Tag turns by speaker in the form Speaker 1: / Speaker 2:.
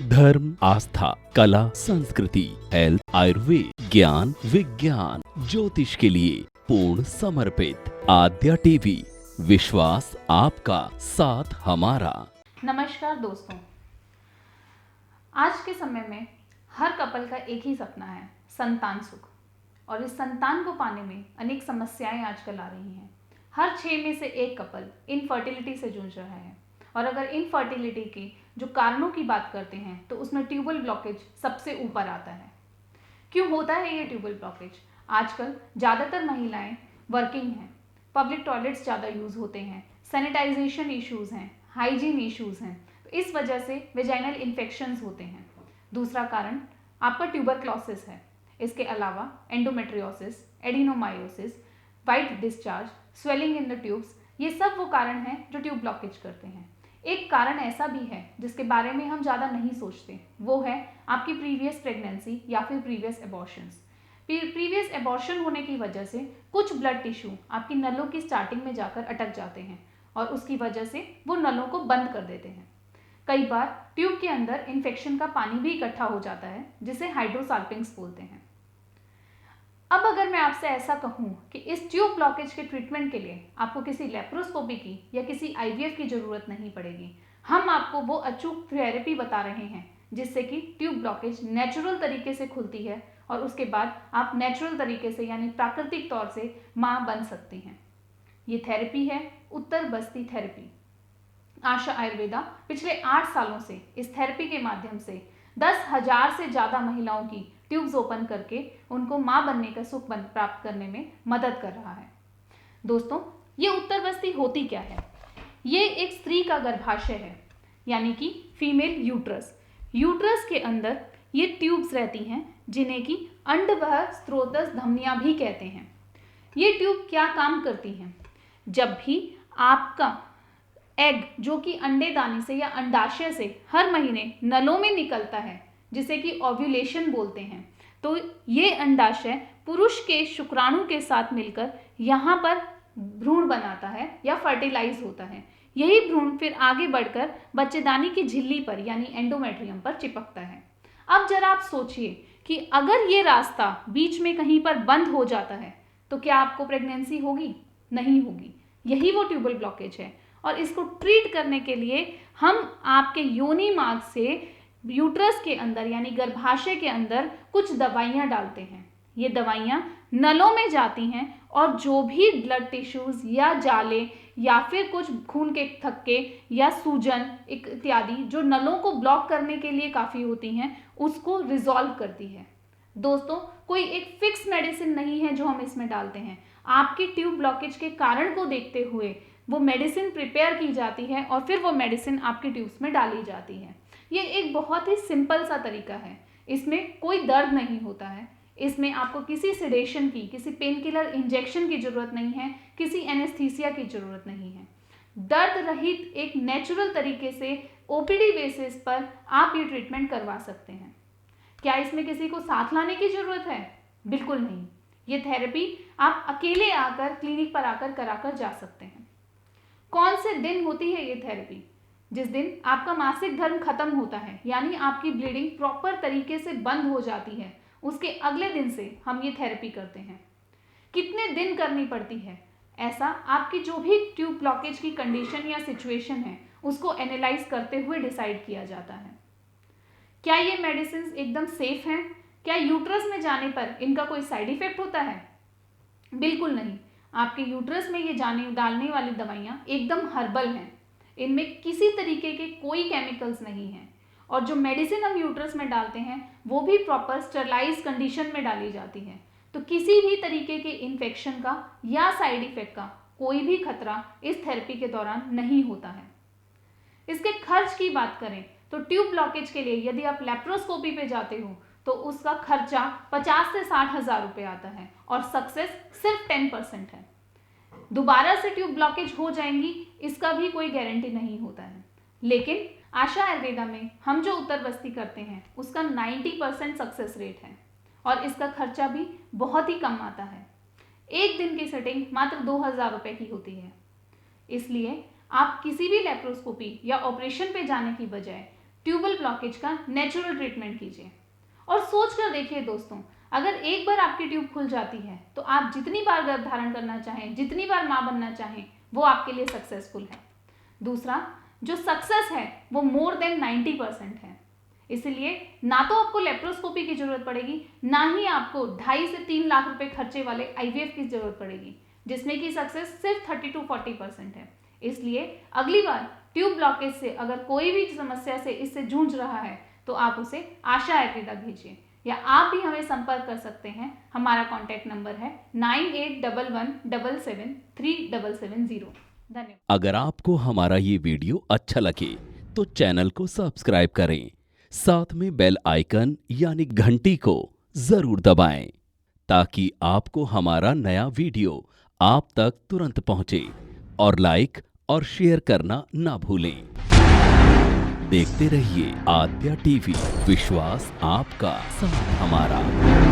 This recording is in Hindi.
Speaker 1: धर्म, आस्था, कला, संस्कृति, हेल्थ, आयुर्वेद, ज्ञान, विज्ञान, ज्योतिष के लिए पूर्ण समर्पित आद्या टीवी, विश्वास आपका, साथ हमारा।
Speaker 2: नमस्कार दोस्तों, आज के समय में हर कपल का एक ही सपना है, संतान सुख। और इस संतान को पाने में अनेक समस्याएं आजकल आ रही हैं। हर 6 में से एक कपल इनफर्टिलिटी से जूझ रहा है। और अगर इनफर्टिलिटी के जो कारणों की बात करते हैं तो उसमें ट्यूबल ब्लॉकेज सबसे ऊपर आता है। क्यों होता है ये ट्यूबल ब्लॉकेज? आजकल ज़्यादातर महिलाएं वर्किंग हैं, पब्लिक टॉयलेट्स ज़्यादा यूज़ होते हैं, सैनिटाइजेशन इश्यूज़ हैं, हाइजीन इश्यूज़ हैं, तो इस वजह से वेजाइनल इन्फेक्शंस होते हैं। दूसरा कारण आपका ट्यूबरक्लोसिस है। इसके अलावा endometriosis, adenomyosis, white discharge, swelling in the tubes, ये सब वो कारण हैं जो ट्यूब ब्लॉकेज करते हैं। एक कारण ऐसा भी है जिसके बारे में हम ज़्यादा नहीं सोचते, वो है आपकी प्रीवियस प्रेगनेंसी या फिर प्रीवियस एबॉर्शंस। प्रीवियस एबॉर्शन होने की वजह से कुछ ब्लड टिश्यू आपकी नलों की स्टार्टिंग में जाकर अटक जाते हैं और उसकी वजह से वो नलों को बंद कर देते हैं। कई बार ट्यूब के अंदर इन्फेक्शन का पानी भी इकट्ठा हो जाता है, जिसे हाइड्रोसाल्पिंग्स बोलते हैं। अब अगर मैं आपसे ऐसा कहूं कि इस ट्यूब ब्लॉकेज के ट्रीटमेंट के लिए आपको किसी लेप्रोस्कोपी की या किसी आईवीएफ की जरूरत नहीं पड़ेगी, हम आपको वो अचूक थेरेपी बता रहे हैं जिससे कि ट्यूब ब्लॉकेज नेचुरल तरीके से खुलती है और उसके बाद आप नेचुरल तरीके से यानी प्राकृतिक तौर से माँ बन सकती हैं। ये थेरेपी है उत्तर बस्ती थेरेपी। आशा आयुर्वेदा पिछले 8 सालों से इस थेरेपी के माध्यम से 10,000 से ज़्यादा महिलाओं की ट्यूब्स ओपन करके उनको माँ बनने का सुख प्राप्त करने में मदद कर रहा है। दोस्तों, ये उत्तर बस्ती होती क्या है? ये एक स्त्री का गर्भाशय है, यानी कि फीमेल यूट्रस। यूट्रस के अंदर ये ट्यूब्स रहती हैं जिन्हें कि अंडवह स्त्रोतस धमनियाँ भी कहते हैं। ये ट्यूब क्या काम करती हैं? जब भी आपका एग जो कि अंडे दाने से या अंडाशय से हर महीने नलों में निकलता है, जिसे कि ओव्यूलेशन बोलते हैं, तो ये अंडाशय पुरुष के शुक्राणु के साथ मिलकर यहाँ पर भ्रूण बनाता है या फर्टिलाइज होता है। यही भ्रूण फिर आगे बढ़कर बच्चेदानी की झिल्ली पर यानी एंडोमेट्रियम पर चिपकता है। अब जरा आप सोचिए कि अगर ये रास्ता बीच में कहीं पर बंद हो जाता है तो क्या आपको प्रेगनेंसी होगी? नहीं होगी। यही वो ट्यूबल ब्लॉकेज है और इसको ट्रीट करने के लिए हम आपके योनि मार्ग से यूट्रस के अंदर यानी गर्भाशय के अंदर कुछ दवाइयाँ डालते हैं। ये दवाइयाँ नलों में जाती हैं और जो भी ब्लड टिश्यूज़ या जाले या फिर कुछ खून के थक्के या सूजन इत्यादि जो नलों को ब्लॉक करने के लिए काफ़ी होती हैं, उसको रिजॉल्व करती है। दोस्तों, कोई एक फिक्स मेडिसिन नहीं है जो हम इसमें डालते हैं। आपकी ट्यूब ब्लॉकेज के कारण को देखते हुए वो मेडिसिन प्रिपेयर की जाती है और फिर वो मेडिसिन आपकी ट्यूब्स में डाली जाती है। ये एक बहुत ही सिंपल सा तरीका है। इसमें कोई दर्द नहीं होता है। इसमें आपको किसी सेडेशन की, किसी पेन किलर इंजेक्शन की ज़रूरत नहीं है, किसी एनेस्थीसिया की ज़रूरत नहीं है। दर्द रहित एक नेचुरल तरीके से ओपीडी बेसिस पर आप ये ट्रीटमेंट करवा सकते हैं। क्या इसमें किसी को साथ लाने की ज़रूरत है? बिल्कुल नहीं। ये थेरेपी आप अकेले आकर क्लिनिक पर आकर कराकर जा सकते हैं। कौन से दिन होती है ये थेरेपी? जिस दिन आपका मासिक धर्म खत्म होता है यानी आपकी ब्लीडिंग प्रॉपर तरीके से बंद हो जाती है, उसके अगले दिन से हम ये थेरेपी करते हैं। कितने दिन करनी पड़ती है? ऐसा आपकी जो भी ट्यूब ब्लॉकेज की कंडीशन या सिचुएशन है उसको एनालाइज करते हुए डिसाइड किया जाता है। क्या ये मेडिसिन एकदम सेफ हैं? क्या यूट्रस में जाने पर इनका कोई साइड इफेक्ट होता है? बिल्कुल नहीं। आपके यूट्रस में ये डालने वाली दवाइयाँ एकदम हर्बल हैं। इनमें किसी तरीके के कोई केमिकल्स नहीं हैं और जो मेडिसिन हम यूट्रस में डालते हैं वो भी प्रॉपर स्टरलाइज कंडीशन में डाली जाती है। तो किसी भी तरीके के इन्फेक्शन का या साइड इफेक्ट का कोई भी खतरा इस थेरेपी के दौरान नहीं होता है। इसके खर्च की बात करें तो ट्यूब ब्लॉकेज के लिए यदि आप लेप्रोस्कोपी पे जाते हो तो उसका खर्चा 50 से 60 हज़ार रुपये आता है और सक्सेस सिर्फ 10% है। दोबारा से ट्यूब ब्लॉकेज हो जाएंगी इसका भी कोई गारंटी नहीं होता है। लेकिन आशा आयुर्वेदा में हम जो उत्तर बस्ती करते हैं उसका 90% सक्सेस रेट है और इसका खर्चा भी बहुत ही कम आता है। एक दिन की सेटिंग मात्र 2,000 रुपये की होती है। इसलिए आप किसी भी लेप्रोस्कोपी या ऑपरेशन पे जाने की बजाय ट्यूबल ब्लॉकेज का नेचुरल ट्रीटमेंट कीजिए। और सोच कर देखिए दोस्तों, अगर एक बार आपकी ट्यूब खुल जाती है तो आप जितनी बार गर्भ धारण करना चाहें, जितनी बार माँ बनना चाहें, वो आपके लिए सक्सेसफुल है। दूसरा, जो सक्सेस है वो मोर देन 90% है। इसलिए ना तो आपको लेप्रोस्कोपी की जरूरत पड़ेगी, ना ही आपको 2.5 से 3 लाख रुपए खर्चे वाले IVF की जरूरत पड़ेगी, जिसमें कि सक्सेस सिर्फ 30 to 40% है। इसलिए अगली बार ट्यूब ब्लॉकेज से अगर कोई भी समस्या से इससे जूझ रहा है तो आप उसे आशा आयुर्वेद तक भेजिए, या आप भी हमें संपर्क कर सकते हैं। हमारा कॉन्टैक्ट नंबर है 9811773770। धन्यवाद।
Speaker 1: अगर आपको हमारा ये वीडियो अच्छा लगे तो चैनल को सब्सक्राइब करें, साथ में बेल आइकन यानी घंटी को जरूर दबाएं, ताकि आपको हमारा नया वीडियो आप तक तुरंत पहुंचे। और लाइक और शेयर करना ना भूलें। देखते रहिए आद्या टीवी, विश्वास आपका, साथ हमारा।